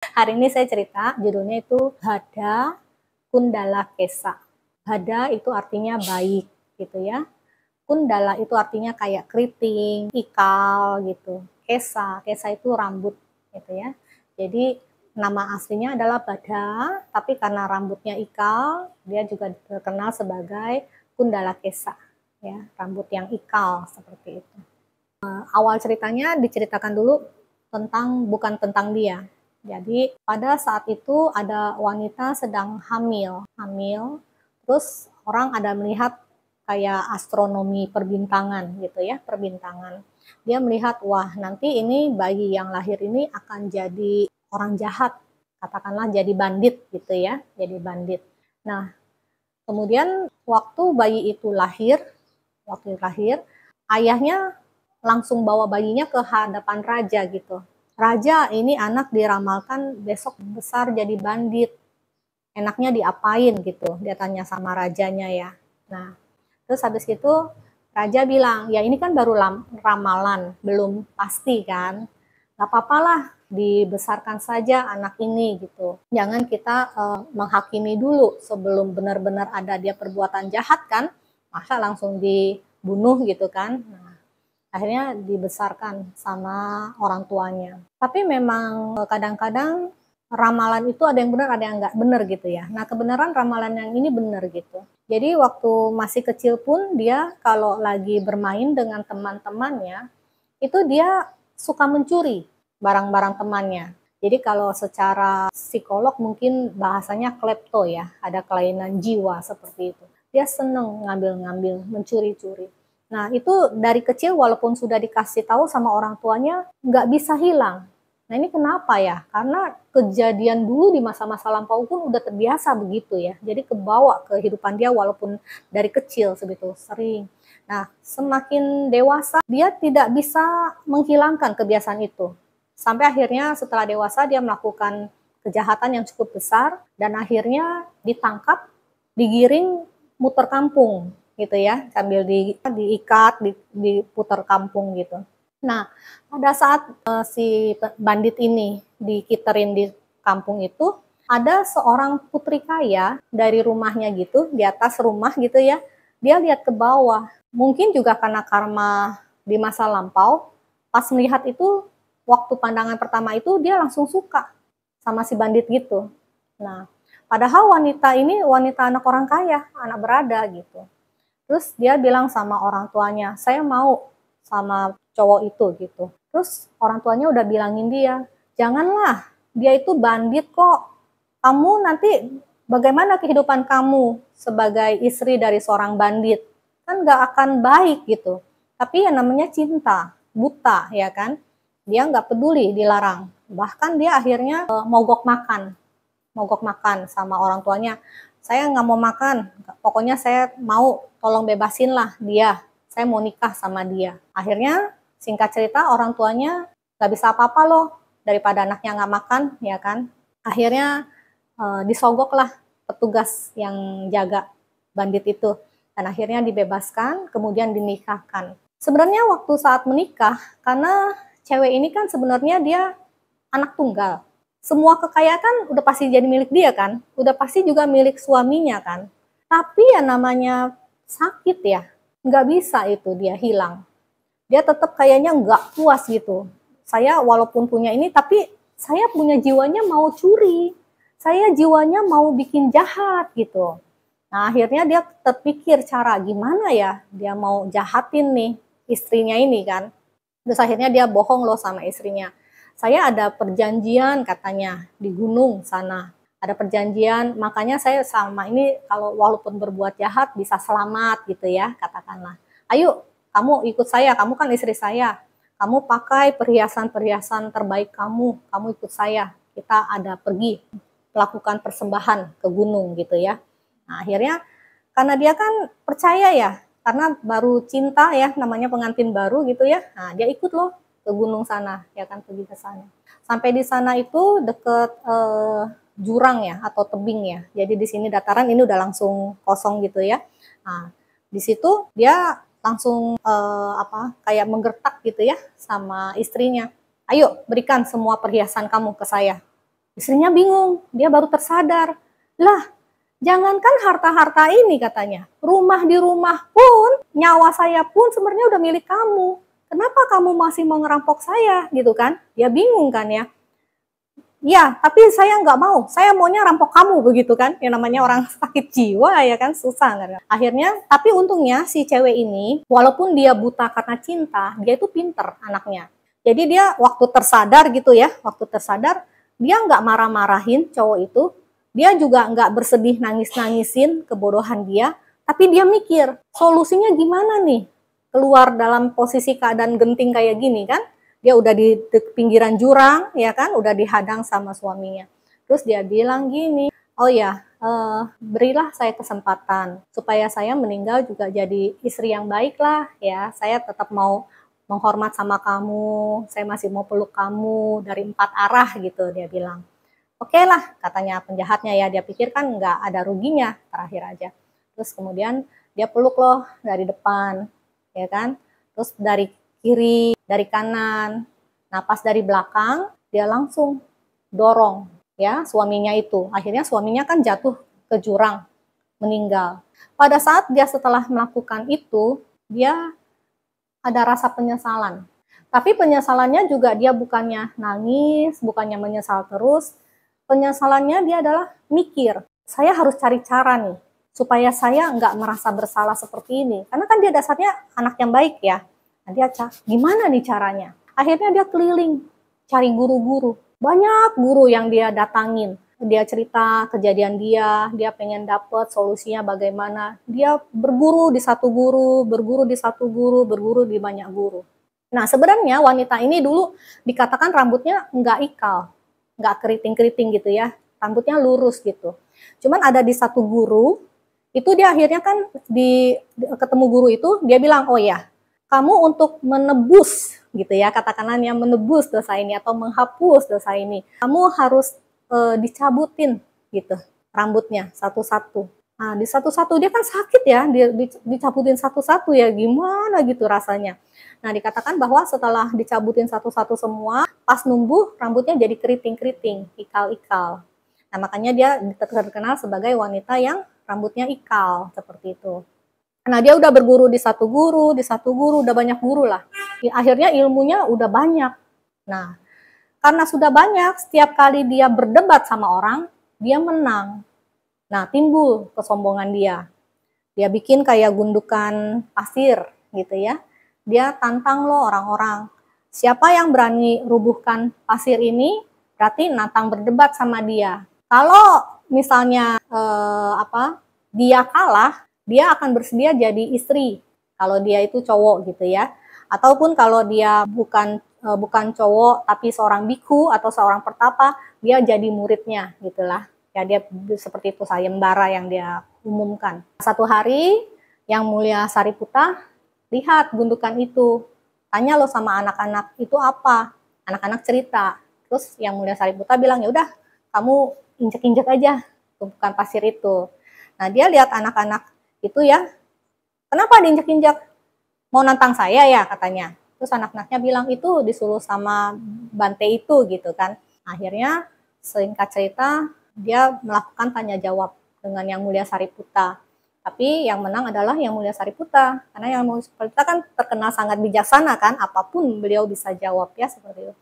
Hari ini saya cerita, judulnya itu Hada Kundala Kesa. Hada itu artinya baik gitu ya. Kundala itu artinya kayak keriting, ikal gitu. Kesa itu rambut gitu ya. Jadi nama aslinya adalah Bada, tapi karena rambutnya ikal, dia juga terkenal sebagai Kundala Kesa. Ya, rambut yang ikal seperti itu. Awal ceritanya diceritakan dulu bukan tentang dia. Jadi pada saat itu ada wanita sedang hamil, terus orang ada melihat kayak astronomi perbintangan gitu ya, perbintangan. Dia melihat, wah nanti ini bayi yang lahir ini akan jadi orang jahat, katakanlah jadi bandit gitu ya, jadi bandit. Nah, kemudian waktu lahir, ayahnya langsung bawa bayinya ke hadapan raja gitu. Raja, ini anak diramalkan besok besar jadi bandit. Enaknya diapain gitu? Dia tanya sama rajanya ya. Nah, terus habis itu raja bilang, ya ini kan baru ramalan, belum pasti kan. Gak apa-apalah, dibesarkan saja anak ini gitu. Jangan kita menghakimi dulu sebelum benar-benar ada dia perbuatan jahat kan. Masa langsung dibunuh gitu kan. Nah, akhirnya dibesarkan sama orang tuanya. Tapi memang kadang-kadang ramalan itu ada yang benar, ada yang nggak benar gitu ya. Nah, kebenaran ramalan yang ini benar gitu. Jadi waktu masih kecil pun dia kalau lagi bermain dengan teman-temannya, itu dia suka mencuri barang-barang temannya. Jadi kalau secara psikolog mungkin bahasanya klepto ya, ada kelainan jiwa seperti itu. Dia seneng ngambil-ngambil, mencuri-curi. Nah, itu dari kecil walaupun sudah dikasih tahu sama orang tuanya, nggak bisa hilang. Nah, ini kenapa ya? Karena kejadian dulu di masa-masa lampau pun udah terbiasa begitu ya. Jadi kebawa kehidupan dia walaupun dari kecil sebetul sering. Nah, semakin dewasa dia tidak bisa menghilangkan kebiasaan itu. Sampai akhirnya setelah dewasa dia melakukan kejahatan yang cukup besar dan akhirnya ditangkap, digiring muter kampung gitu ya, sambil diikat, diputar kampung gitu. Nah, pada saat si bandit ini dikiterin di kampung itu, ada seorang putri kaya dari rumahnya gitu, di atas rumah gitu ya, dia lihat ke bawah. Mungkin juga karena karma di masa lampau, pas melihat itu, waktu pandangan pertama itu dia langsung suka sama si bandit gitu. Nah, padahal wanita ini wanita anak orang kaya, anak berada gitu. Terus dia bilang sama orang tuanya, saya mau sama cowok itu gitu. Terus orang tuanya udah bilangin dia, janganlah, dia itu bandit kok. Kamu nanti bagaimana kehidupan kamu sebagai istri dari seorang bandit? Kan gak akan baik gitu. Tapi ya namanya cinta, buta ya kan. Dia gak peduli dilarang. Bahkan dia akhirnya mogok makan sama orang tuanya. Saya nggak mau makan, pokoknya saya mau tolong bebasin lah dia, saya mau nikah sama dia. Akhirnya singkat cerita orang tuanya nggak bisa apa-apa loh, daripada anaknya nggak makan ya kan. Akhirnya disogok lah petugas yang jaga bandit itu, dan akhirnya dibebaskan, kemudian dinikahkan. Sebenarnya waktu saat menikah, karena cewek ini kan sebenarnya dia anak tunggal, semua kekayaan udah pasti jadi milik dia kan, udah pasti juga milik suaminya kan. Tapi ya namanya sakit ya, nggak bisa itu dia hilang. Dia tetap kayaknya nggak puas gitu. Saya walaupun punya ini, tapi saya punya jiwanya mau curi. Saya jiwanya mau bikin jahat gitu. Nah akhirnya dia terpikir cara gimana ya dia mau jahatin nih istrinya ini kan. Terus akhirnya dia bohong loh sama istrinya. Saya ada perjanjian katanya di gunung sana. Ada perjanjian, makanya saya sama ini kalau walaupun berbuat jahat bisa selamat gitu ya, katakanlah. Ayo, kamu ikut saya, kamu kan istri saya. Kamu pakai perhiasan-perhiasan terbaik kamu ikut saya. Kita ada pergi melakukan persembahan ke gunung gitu ya. Nah, akhirnya karena dia kan percaya ya, karena baru cinta ya, namanya pengantin baru gitu ya. Nah, dia ikut loh ke gunung sana, ya kan pergi ke sana. Sampai di sana itu deket jurang ya atau tebing ya. Jadi di sini dataran ini udah langsung kosong gitu ya. Nah, di situ dia langsung kayak menggertak gitu ya sama istrinya. Ayo berikan semua perhiasan kamu ke saya. Istrinya bingung, dia baru tersadar. Lah, jangankan harta-harta ini katanya, rumah di rumah pun, nyawa saya pun sebenarnya udah milik kamu. Kenapa kamu masih mau ngerampok saya gitu kan? Dia bingung kan ya. Ya, tapi saya nggak mau. Saya maunya rampok kamu begitu kan. Yang namanya orang sakit jiwa ya kan, susah kan. Akhirnya, tapi untungnya si cewek ini, walaupun dia buta karena cinta, dia itu pinter anaknya. Jadi dia waktu tersadar gitu ya, waktu tersadar, dia nggak marah-marahin cowok itu. Dia juga nggak bersedih nangis-nangisin kebodohan dia. Tapi dia mikir, solusinya gimana nih? Keluar dalam posisi keadaan genting kayak gini kan. Dia udah di pinggiran jurang ya kan, udah dihadang sama suaminya. Terus dia bilang gini, oh ya, berilah saya kesempatan supaya saya meninggal juga jadi istri yang baik lah ya. Saya tetap mau menghormat sama kamu, saya masih mau peluk kamu dari 4 arah gitu, dia bilang. Oke lah, katanya penjahatnya ya, dia pikir kan nggak ada ruginya, terakhir aja. Terus kemudian dia peluk loh dari depan, ya kan. Terus dari kiri, dari kanan. Nah, pas dari belakang, dia langsung dorong ya suaminya itu. Akhirnya suaminya kan jatuh ke jurang, meninggal. Pada saat dia setelah melakukan itu, dia ada rasa penyesalan. Tapi penyesalannya juga dia bukannya nangis, bukannya menyesal terus. Penyesalannya dia adalah mikir, saya harus cari cara nih, supaya saya nggak merasa bersalah seperti ini. Karena kan dia dasarnya anak yang baik ya. Nah, dia gimana nih caranya? Akhirnya dia keliling, cari guru-guru. Banyak guru yang dia datangin. Dia cerita kejadian dia pengen dapet solusinya bagaimana. Dia berguru di satu guru, berguru di satu guru, berguru di banyak guru. Nah, sebenarnya wanita ini dulu dikatakan rambutnya nggak ikal, nggak keriting-keriting gitu ya. Rambutnya lurus gitu. Cuman ada di satu guru, itu dia akhirnya kan ketemu guru itu, dia bilang, oh ya, kamu untuk menebus gitu ya, katakanlah yang menebus dosa ini atau menghapus dosa ini, kamu harus dicabutin gitu rambutnya satu-satu. Nah, di satu-satu dia kan sakit ya, dicabutin satu-satu ya, gimana gitu rasanya. Nah, dikatakan bahwa setelah dicabutin satu-satu semua, pas numbuh rambutnya jadi keriting-keriting, ikal-ikal. Nah, makanya dia terkenal sebagai wanita yang rambutnya ikal, seperti itu. Nah, dia udah berguru di satu guru, udah banyak guru lah. Akhirnya ilmunya udah banyak. Nah, karena sudah banyak, setiap kali dia berdebat sama orang, dia menang. Nah, timbul kesombongan dia. Dia bikin kayak gundukan pasir gitu ya. Dia tantang loh orang-orang. Siapa yang berani rubuhkan pasir ini, berarti nantang berdebat sama dia. Kalau misalnya dia kalah, dia akan bersedia jadi istri. Kalau dia itu cowok gitu ya. Ataupun kalau dia bukan cowok tapi seorang biku atau seorang pertapa, dia jadi muridnya gitulah. Ya dia seperti itu sayembara yang dia umumkan. Satu hari yang mulia Sariputta lihat gundukan itu. Tanya lo sama anak-anak, itu apa? Anak-anak cerita. Terus yang mulia Sariputta bilang, ya udah kamu injek-injek aja tumpukan pasir itu. Nah, dia lihat anak-anak itu ya, kenapa diinjek-injek? Mau nantang saya ya katanya. Terus anak-anaknya bilang itu disuruh sama Bante itu gitu kan. Akhirnya singkat cerita dia melakukan tanya jawab dengan yang mulia Sariputta. Tapi yang menang adalah yang mulia Sariputta. Karena yang mulia Sariputta kan terkenal sangat bijaksana kan, apapun beliau bisa jawab ya seperti itu.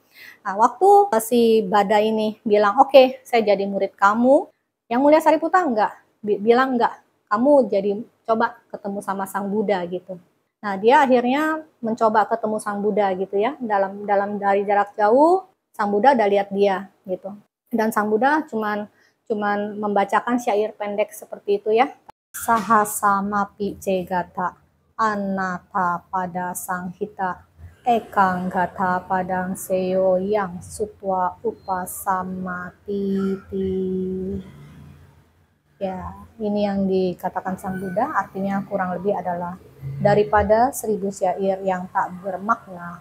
Nah, waktu si Bada ini bilang, oke, saya jadi murid kamu, yang mulia Sariputta bilang enggak, kamu jadi coba ketemu sama Sang Buddha gitu. Nah, dia akhirnya mencoba ketemu Sang Buddha gitu ya. Dalam dari jarak jauh, Sang Buddha udah lihat dia gitu. Dan Sang Buddha cuman membacakan syair pendek seperti itu ya. Sahasamapi cegata, anata pada sanghita, ekang gata padang seyo yang sutwa upasamatiti. Ya, ini yang dikatakan Sang Buddha artinya kurang lebih adalah daripada 1000 syair yang tak bermakna,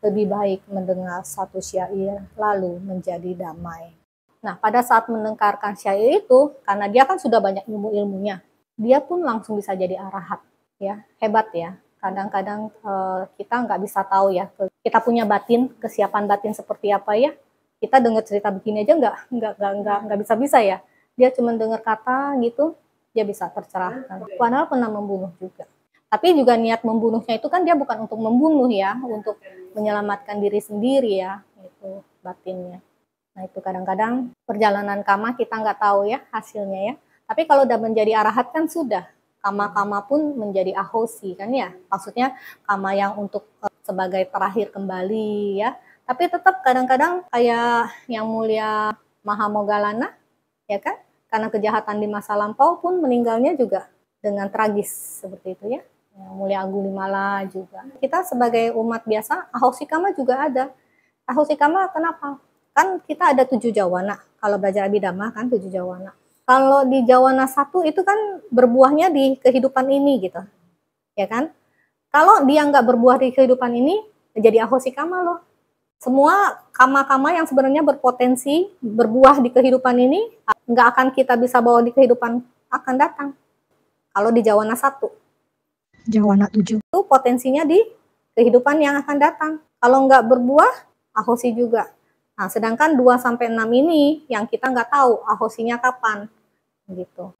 lebih baik mendengar satu syair lalu menjadi damai. Nah, pada saat mendengarkan syair itu, karena dia kan sudah banyak ilmu-ilmunya, dia pun langsung bisa jadi arahat. Ya, hebat ya. Kadang-kadang kita nggak bisa tahu ya, kita punya batin, kesiapan batin seperti apa ya. Kita dengar cerita begini aja nggak bisa-bisa ya. Dia cuma dengar kata gitu, dia bisa tercerahkan. Padahal pernah membunuh juga. Tapi juga niat membunuhnya itu kan dia bukan untuk membunuh ya, untuk menyelamatkan diri sendiri ya, itu batinnya. Nah itu kadang-kadang perjalanan karma kita nggak tahu ya hasilnya ya. Tapi kalau udah menjadi arahat kan sudah, karma-karma pun menjadi ahosi kan ya. Maksudnya karma yang untuk sebagai terakhir kembali ya. Tapi tetap kadang-kadang kayak yang mulia Mahamogalana, ya kan? Karena kejahatan di masa lampau pun meninggalnya juga dengan tragis seperti itu ya. Yang mulia Agulimala juga. Kita sebagai umat biasa, ahosikama juga ada. Ahosikama kenapa? Kan kita ada 7 jawana. Kalau belajar Abhidhamma kan 7 jawana. Kalau di jawana 1 itu kan berbuahnya di kehidupan ini gitu. Ya kan? Kalau dia nggak berbuah di kehidupan ini, jadi ahosikama loh. Semua kama-kama yang sebenarnya berpotensi berbuah di kehidupan ini nggak akan kita bisa bawa di kehidupan akan datang. Kalau di jawana 1. Jawana 7. Itu potensinya di kehidupan yang akan datang. Kalau nggak berbuah, ahosi juga. Nah, sedangkan 2-6 ini yang kita nggak tahu ahosinya kapan. Gitu.